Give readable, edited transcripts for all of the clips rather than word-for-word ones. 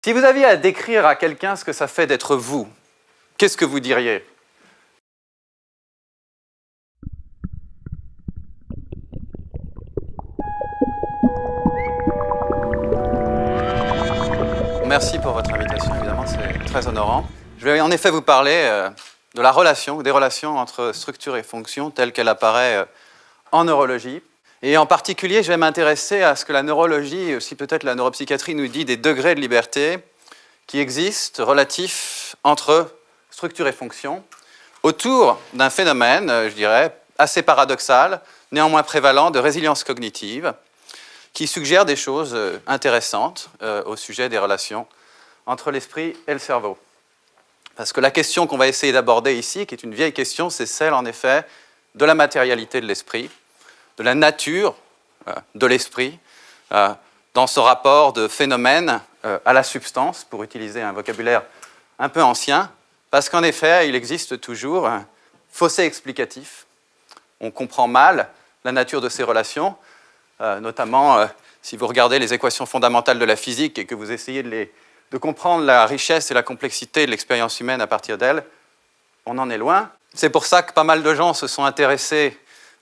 Si vous aviez à décrire à quelqu'un ce que ça fait d'être vous, qu'est-ce que vous diriez? Merci pour votre invitation, évidemment, c'est très honorant. Je vais en effet vous parler de la relation, ou des relations entre structure et fonction telle qu'elle apparaît en neurologie. Et en particulier, je vais m'intéresser à ce que la neurologie, et aussi peut-être la neuropsychiatrie, nous dit des degrés de liberté qui existent relatifs entre structure et fonction, autour d'un phénomène, je dirais, assez paradoxal, néanmoins prévalent, de résilience cognitive, qui suggère des choses intéressantes au sujet des relations entre l'esprit et le cerveau. Parce que la question qu'on va essayer d'aborder ici, qui est une vieille question, c'est celle, en effet, de la matérialité de l'esprit, de la nature de l'esprit, dans ce rapport de phénomène à la substance, pour utiliser un vocabulaire un peu ancien, parce qu'en effet, il existe toujours un fossé explicatif. On comprend mal la nature de ces relations, notamment si vous regardez les équations fondamentales de la physique et que vous essayez de comprendre la richesse et la complexité de l'expérience humaine à partir d'elle, on en est loin. C'est pour ça que pas mal de gens se sont intéressés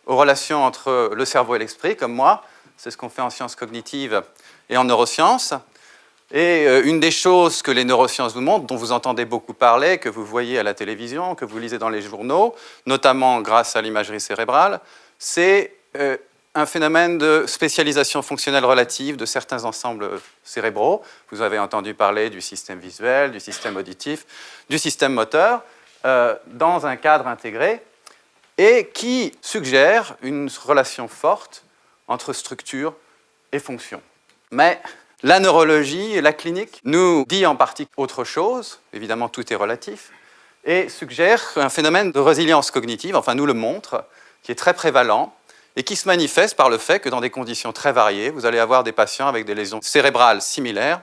aux relations entre le cerveau et l'esprit, comme moi. C'est ce qu'on fait en sciences cognitives et en neurosciences. Et une des choses que les neurosciences vous montrent, dont vous entendez beaucoup parler, que vous voyez à la télévision, que vous lisez dans les journaux, notamment grâce à l'imagerie cérébrale, c'est un phénomène de spécialisation fonctionnelle relative de certains ensembles cérébraux. Vous avez entendu parler du système visuel, du système auditif, du système moteur, dans un cadre intégré, et qui suggère une relation forte entre structure et fonction. Mais la neurologie et la clinique nous dit en partie autre chose, évidemment tout est relatif, et suggère un phénomène de résilience cognitive, enfin nous le montre, qui est très prévalent, et qui se manifeste par le fait que dans des conditions très variées, vous allez avoir des patients avec des lésions cérébrales similaires,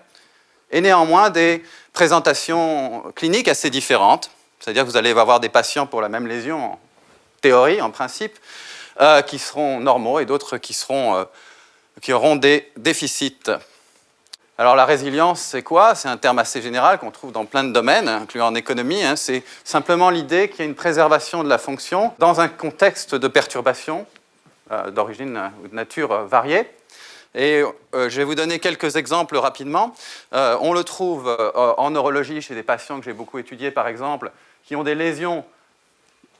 et néanmoins des présentations cliniques assez différentes, c'est-à-dire que vous allez avoir des patients pour la même lésion en théorie, en principe, qui seront normaux et d'autres qui auront des déficits. Alors la résilience, c'est quoi? C'est un terme assez général qu'on trouve dans plein de domaines, incluant en économie. C'est simplement l'idée qu'il y a une préservation de la fonction dans un contexte de perturbation d'origine ou de nature variée. Et je vais vous donner quelques exemples rapidement. On le trouve en neurologie chez des patients que j'ai beaucoup étudiés, par exemple, qui ont des lésions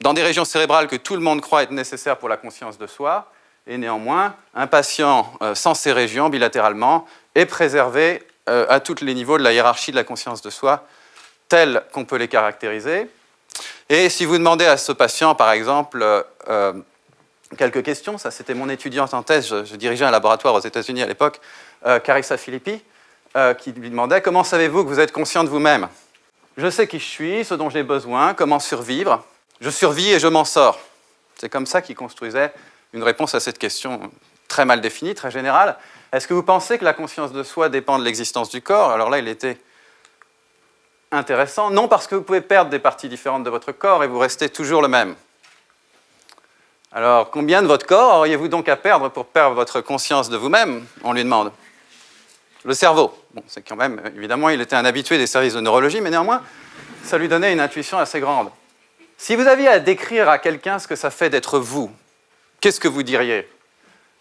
dans des régions cérébrales que tout le monde croit être nécessaires pour la conscience de soi, et néanmoins, un patient sans ces régions, bilatéralement, est préservé à tous les niveaux de la hiérarchie de la conscience de soi, tels qu'on peut les caractériser. Et si vous demandez à ce patient, par exemple, quelques questions, ça c'était mon étudiante en thèse, je dirigeais un laboratoire aux États-Unis à l'époque, Carissa Filippi, qui lui demandait « Comment savez-vous que vous êtes conscient de vous-même » Je sais qui je suis, ce dont j'ai besoin, comment survivre. Je survis et je m'en sors. C'est comme ça qu'il construisait une réponse à cette question très mal définie, très générale. Est-ce que vous pensez que la conscience de soi dépend de l'existence du corps? Alors là, il était intéressant. Non, parce que vous pouvez perdre des parties différentes de votre corps et vous restez toujours le même. Alors, combien de votre corps auriez-vous donc à perdre pour perdre votre conscience de vous-même? On lui demande. Le cerveau. Bon, c'est quand même, évidemment, il était un habitué des services de neurologie, mais néanmoins, ça lui donnait une intuition assez grande. Si vous aviez à décrire à quelqu'un ce que ça fait d'être vous, qu'est-ce que vous diriez?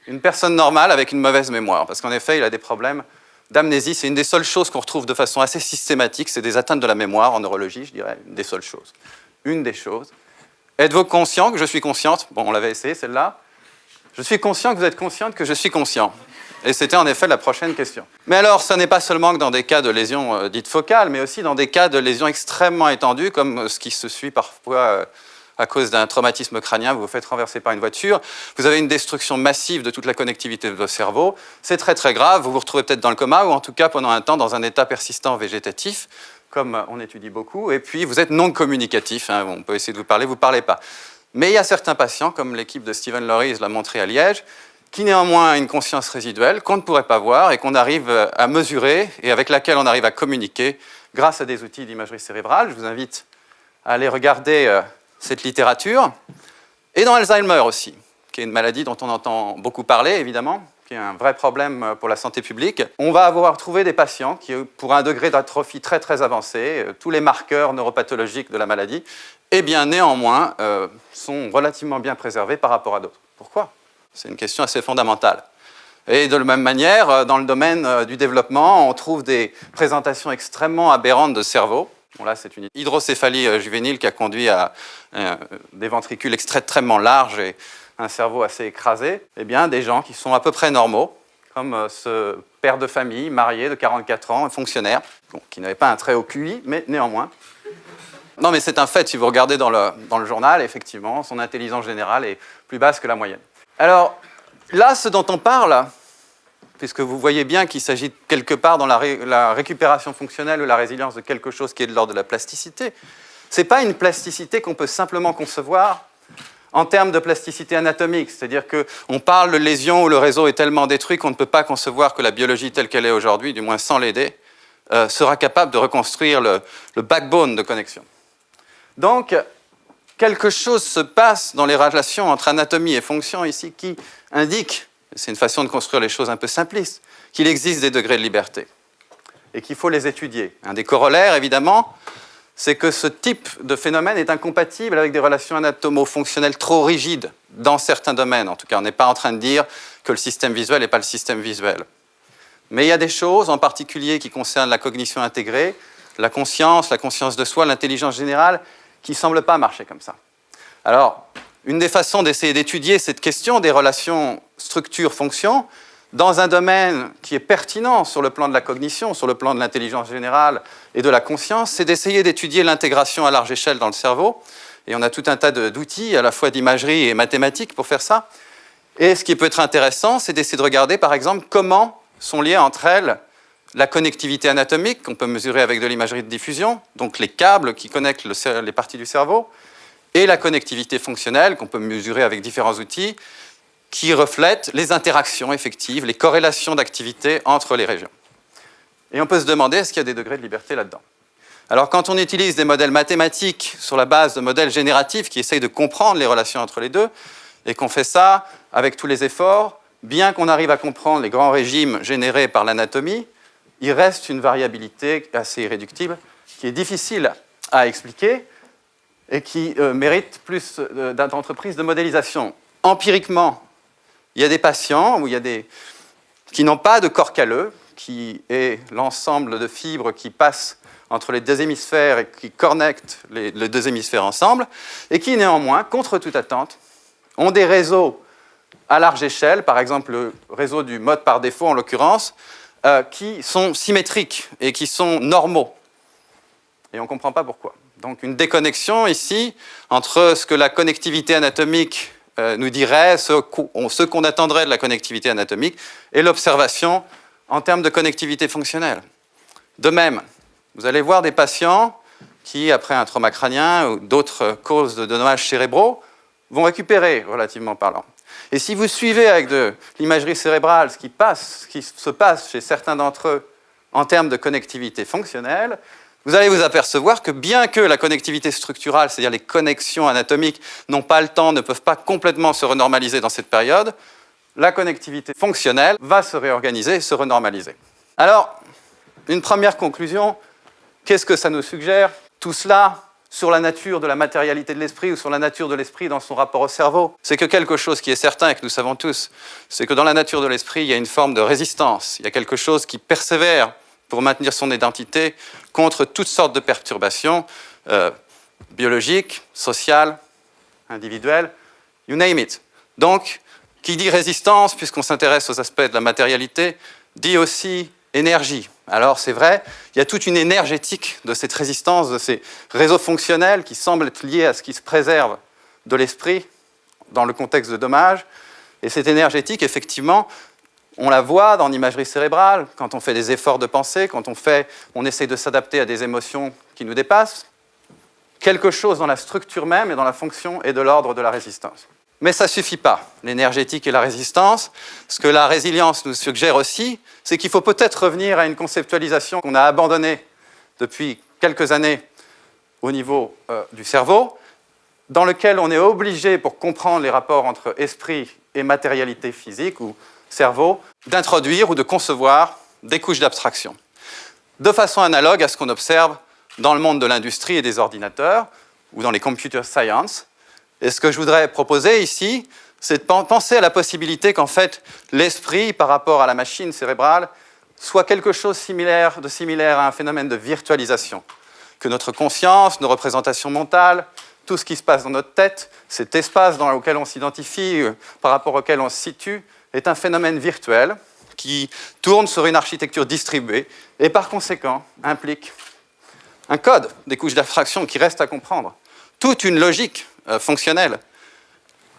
Une personne normale avec une mauvaise mémoire, parce qu'en effet, il a des problèmes d'amnésie. C'est une des seules choses qu'on retrouve de façon assez systématique, c'est des atteintes de la mémoire en neurologie, je dirais, une des seules choses. Une des choses. Êtes-vous conscient que je suis consciente? Bon, on l'avait essayé, celle-là. Je suis conscient que vous êtes consciente que je suis conscient. Et c'était en effet la prochaine question. Mais alors, ce n'est pas seulement que dans des cas de lésions dites focales, mais aussi dans des cas de lésions extrêmement étendues, comme ce qui se suit parfois à cause d'un traumatisme crânien, vous vous faites renverser par une voiture, vous avez une destruction massive de toute la connectivité de votre cerveau, c'est très très grave, vous vous retrouvez peut-être dans le coma, ou en tout cas pendant un temps dans un état persistant végétatif, comme on étudie beaucoup, et puis vous êtes non communicatif, hein, on peut essayer de vous parlez pas. Mais il y a certains patients, comme l'équipe de Stephen Laurie l'a montré à Liège, qui néanmoins a une conscience résiduelle qu'on ne pourrait pas voir et qu'on arrive à mesurer et avec laquelle on arrive à communiquer grâce à des outils d'imagerie cérébrale. Je vous invite à aller regarder cette littérature. Et dans Alzheimer aussi, qui est une maladie dont on entend beaucoup parler, évidemment, qui qui est un vrai problème pour la santé publique. On va avoir trouvé des patients qui, pour un degré d'atrophie très très avancé, tous les marqueurs neuropathologiques de la maladie, eh bien néanmoins, sont relativement bien préservés par rapport à d'autres. Pourquoi? C'est une question assez fondamentale. Et de la même manière, dans le domaine du développement, on trouve des présentations extrêmement aberrantes de cerveau. Bon, là, c'est une hydrocéphalie juvénile qui a conduit à des ventricules extrêmement larges et un cerveau assez écrasé. Eh bien, des gens qui sont à peu près normaux, comme ce père de famille, marié, de 44 ans, un fonctionnaire, bon, qui n'avait pas un très haut QI, mais néanmoins. Non, mais c'est un fait, si vous regardez dans le journal, effectivement, son intelligence générale est plus basse que la moyenne. Alors, là, ce dont on parle, puisque vous voyez bien qu'il s'agit quelque part dans la récupération fonctionnelle ou la résilience de quelque chose qui est de l'ordre de la plasticité, ce n'est pas une plasticité qu'on peut simplement concevoir en termes de plasticité anatomique, c'est-à-dire qu'on parle de lésion où le réseau est tellement détruit qu'on ne peut pas concevoir que la biologie telle qu'elle est aujourd'hui, du moins sans l'aider, sera capable de reconstruire le backbone de connexion. Donc, quelque chose se passe dans les relations entre anatomie et fonction ici qui indique, c'est une façon de construire les choses un peu simplistes, qu'il existe des degrés de liberté et qu'il faut les étudier. Un des corollaires, évidemment, c'est que ce type de phénomène est incompatible avec des relations anatomo-fonctionnelles trop rigides dans certains domaines. En tout cas, on n'est pas en train de dire que le système visuel n'est pas le système visuel. Mais il y a des choses, en particulier qui concernent la cognition intégrée, la conscience de soi, l'intelligence générale, qui ne semblent pas marcher comme ça. Alors, une des façons d'essayer d'étudier cette question des relations structure-fonction dans un domaine qui est pertinent sur le plan de la cognition, sur le plan de l'intelligence générale et de la conscience, c'est d'essayer d'étudier l'intégration à large échelle dans le cerveau. Et on a tout un tas d'outils, à la fois d'imagerie et mathématiques pour faire ça. Et ce qui peut être intéressant, c'est d'essayer de regarder, par exemple, comment sont liées entre elles la connectivité anatomique, qu'on peut mesurer avec de l'imagerie de diffusion, donc les câbles qui connectent les parties du cerveau, et la connectivité fonctionnelle, qu'on peut mesurer avec différents outils, qui reflètent les interactions effectives, les corrélations d'activité entre les régions. Et on peut se demander, est-ce qu'il y a des degrés de liberté là-dedans? Alors, quand on utilise des modèles mathématiques sur la base de modèles génératifs qui essayent de comprendre les relations entre les deux, et qu'on fait ça avec tous les efforts, bien qu'on arrive à comprendre les grands régimes générés par l'anatomie, il reste une variabilité assez irréductible qui est difficile à expliquer et qui mérite plus d'entreprises de modélisation. Empiriquement, il y a des patients qui n'ont pas de corps calleux, qui est l'ensemble de fibres qui passent entre les deux hémisphères et qui connectent les deux hémisphères ensemble, et qui néanmoins, contre toute attente, ont des réseaux à large échelle, par exemple le réseau du mode par défaut en l'occurrence, qui sont symétriques et qui sont normaux. Et on ne comprend pas pourquoi. Donc une déconnexion ici entre ce que la connectivité anatomique nous dirait, ce qu'on attendrait de la connectivité anatomique, et l'observation en termes de connectivité fonctionnelle. De même, vous allez voir des patients qui, après un trauma crânien ou d'autres causes de dommages cérébraux, vont récupérer, relativement parlant. Et si vous suivez avec de l'imagerie cérébrale ce qui se passe chez certains d'entre eux en termes de connectivité fonctionnelle, vous allez vous apercevoir que bien que la connectivité structurale, c'est-à-dire les connexions anatomiques, n'ont pas le temps, ne peuvent pas complètement se renormaliser dans cette période, la connectivité fonctionnelle va se réorganiser et se renormaliser. Alors, une première conclusion, qu'est-ce que ça nous suggère? Tout cela sur la nature de la matérialité de l'esprit ou sur la nature de l'esprit dans son rapport au cerveau. C'est que quelque chose qui est certain et que nous savons tous, c'est que dans la nature de l'esprit, il y a une forme de résistance, il y a quelque chose qui persévère pour maintenir son identité contre toutes sortes de perturbations biologiques, sociales, individuelles, you name it. Donc, qui dit résistance, puisqu'on s'intéresse aux aspects de la matérialité, dit aussi énergie. Alors c'est vrai, il y a toute une énergétique de cette résistance, de ces réseaux fonctionnels qui semblent être liés à ce qui se préserve de l'esprit dans le contexte de dommages. Et cette énergétique, effectivement, on la voit dans l'imagerie cérébrale, quand on fait des efforts de pensée, quand on essaie de s'adapter à des émotions qui nous dépassent. Quelque chose dans la structure même et dans la fonction est de l'ordre de la résistance. Mais ça ne suffit pas, l'énergétique et la résistance. Ce que la résilience nous suggère aussi, c'est qu'il faut peut-être revenir à une conceptualisation qu'on a abandonnée depuis quelques années au niveau du cerveau, dans lequel on est obligé, pour comprendre les rapports entre esprit et matérialité physique, ou cerveau d'introduire ou de concevoir des couches d'abstraction, de façon analogue à ce qu'on observe dans le monde de l'industrie et des ordinateurs, ou dans les computer science. Et ce que je voudrais proposer ici, c'est de penser à la possibilité qu'en fait, l'esprit, par rapport à la machine cérébrale, soit quelque chose de similaire à un phénomène de virtualisation. Que notre conscience, nos représentations mentales, tout ce qui se passe dans notre tête, cet espace auquel on s'identifie, par rapport auquel on se situe, est un phénomène virtuel qui tourne sur une architecture distribuée et par conséquent implique un code, des couches d'abstraction qui restent à comprendre, toute une logique fonctionnelle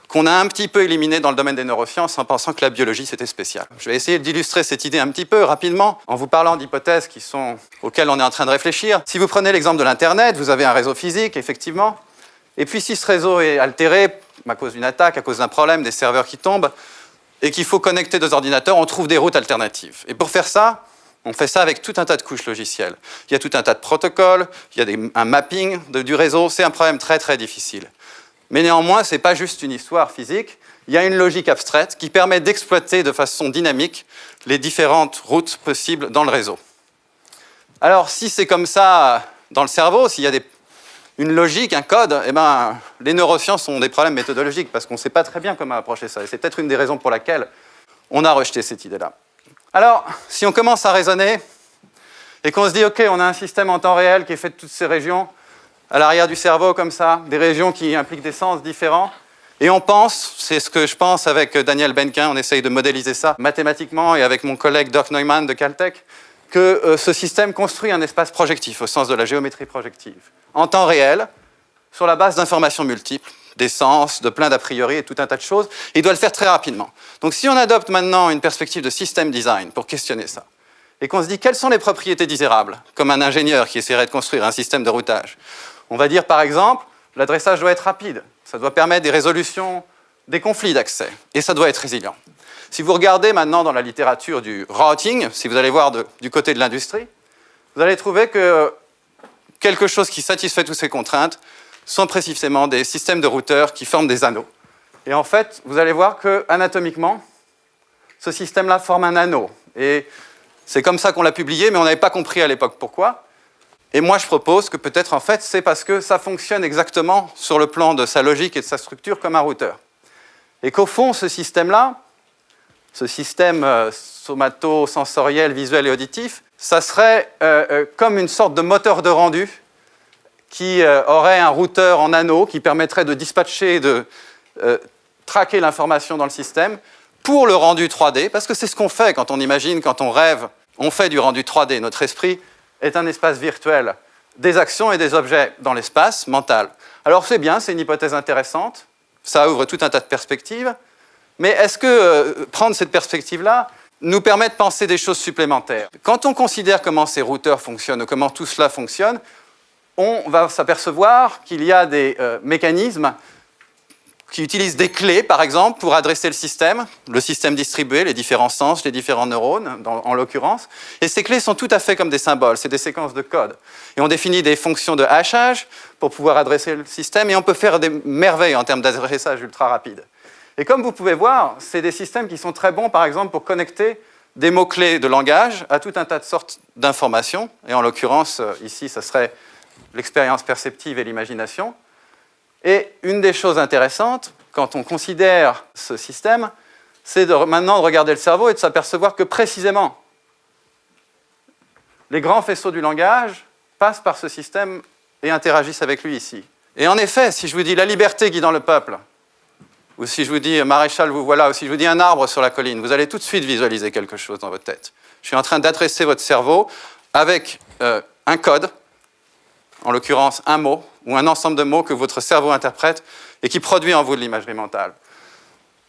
qu'on a un petit peu éliminée dans le domaine des neurosciences en pensant que la biologie c'était spécial. Je vais essayer d'illustrer cette idée un petit peu rapidement en vous parlant d'hypothèses auxquelles on est en train de réfléchir. Si vous prenez l'exemple de l'Internet, vous avez un réseau physique, effectivement, et puis si ce réseau est altéré à cause d'une attaque, à cause d'un problème, des serveurs qui tombent, et qu'il faut connecter deux ordinateurs, on trouve des routes alternatives. Et pour faire ça, on fait ça avec tout un tas de couches logicielles. Il y a tout un tas de protocoles, il y a un mapping du réseau, c'est un problème très très difficile. Mais néanmoins, ce n'est pas juste une histoire physique, il y a une logique abstraite qui permet d'exploiter de façon dynamique les différentes routes possibles dans le réseau. Alors, si c'est comme ça dans le cerveau, s'il y a une logique, un code, eh ben, les neurosciences ont des problèmes méthodologiques parce qu'on ne sait pas très bien comment approcher ça. Et c'est peut-être une des raisons pour laquelle on a rejeté cette idée-là. Alors, si on commence à raisonner et qu'on se dit, OK, on a un système en temps réel qui est fait de toutes ces régions, à l'arrière du cerveau comme ça, des régions qui impliquent des sens différents, et on pense, c'est ce que je pense avec Daniel Benquin, on essaye de modéliser ça mathématiquement, et avec mon collègue Dirk Neumann de Caltech, que ce système construit un espace projectif, au sens de la géométrie projective, en temps réel, sur la base d'informations multiples, d'essence, de plein d'a priori et tout un tas de choses, et il doit le faire très rapidement. Donc si on adopte maintenant une perspective de système design pour questionner ça, et qu'on se dit quelles sont les propriétés désirables, comme un ingénieur qui essaierait de construire un système de routage, on va dire par exemple, l'adressage doit être rapide, ça doit permettre des résolutions des conflits d'accès, et ça doit être résilient. Si vous regardez maintenant dans la littérature du routing, si vous allez voir du côté de l'industrie, vous allez trouver que quelque chose qui satisfait toutes ces contraintes sont précisément des systèmes de routeurs qui forment des anneaux. Et en fait, vous allez voir que anatomiquement, ce système-là forme un anneau. Et c'est comme ça qu'on l'a publié, mais on n'avait pas compris à l'époque pourquoi. Et moi, je propose que peut-être, en fait, c'est parce que ça fonctionne exactement sur le plan de sa logique et de sa structure comme un routeur. Et qu'au fond, ce système-là, ce système somato-sensoriel, visuel et auditif, ça serait comme une sorte de moteur de rendu qui aurait un routeur en anneau qui permettrait de dispatcher, de traquer l'information dans le système pour le rendu 3D, parce que c'est ce qu'on fait quand on imagine, quand on rêve, on fait du rendu 3D. Notre esprit est un espace virtuel des actions et des objets dans l'espace mental. Alors c'est bien, c'est une hypothèse intéressante, ça ouvre tout un tas de perspectives, mais est-ce que prendre cette perspective-là nous permet de penser des choses supplémentaires? Quand on considère comment ces routeurs fonctionnent, comment tout cela fonctionne, on va s'apercevoir qu'il y a des mécanismes qui utilisent des clés, par exemple, pour adresser le système distribué, les différents sens, les différents neurones, en l'occurrence. Et ces clés sont tout à fait comme des symboles, c'est des séquences de code. Et on définit des fonctions de hachage pour pouvoir adresser le système, et on peut faire des merveilles en termes d'adressage ultra rapide. Et comme vous pouvez voir, c'est des systèmes qui sont très bons, par exemple, pour connecter des mots-clés de langage à tout un tas de sortes d'informations. Et en l'occurrence, ici, ça serait l'expérience perceptive et l'imagination. Et une des choses intéressantes, quand on considère ce système, c'est maintenant de regarder le cerveau et de s'apercevoir que précisément, les grands faisceaux du langage passent par ce système et interagissent avec lui ici. Et en effet, si je vous dis la liberté guidant le peuple, ou si je vous dis maréchal vous voilà, ou si je vous dis un arbre sur la colline, vous allez tout de suite visualiser quelque chose dans votre tête. Je suis en train d'adresser votre cerveau avec un code, en l'occurrence un mot, ou un ensemble de mots que votre cerveau interprète et qui produit en vous de l'imagerie mentale.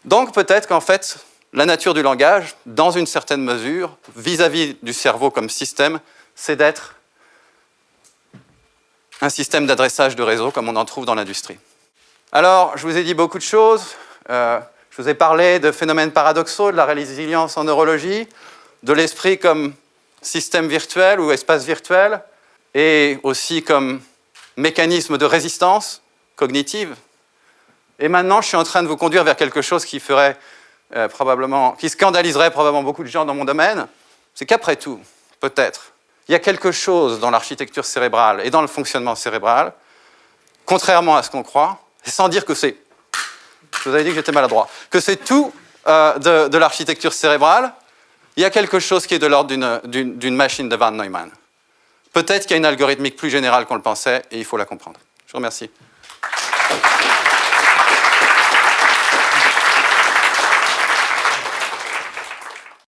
Donc peut-être qu'en fait, la nature du langage, dans une certaine mesure, vis-à-vis du cerveau comme système, c'est d'être un système d'adressage de réseau comme on en trouve dans l'industrie. Alors, je vous ai dit beaucoup de choses. Je vous ai parlé de phénomènes paradoxaux, de la résilience en neurologie, de l'esprit comme système virtuel ou espace virtuel, et aussi comme mécanisme de résistance cognitive. Et maintenant, je suis en train de vous conduire vers quelque chose qui ferait qui scandaliserait probablement beaucoup de gens dans mon domaine, c'est qu'après tout, peut-être, il y a quelque chose dans l'architecture cérébrale et dans le fonctionnement cérébral, contrairement à ce qu'on croit, et sans dire que c'est... Je vous avais dit que j'étais maladroit. Que c'est tout de l'architecture cérébrale, il y a quelque chose qui est de l'ordre d'une machine de von Neumann. Peut-être qu'il y a une algorithmique plus générale qu'on le pensait, et il faut la comprendre. Je vous remercie.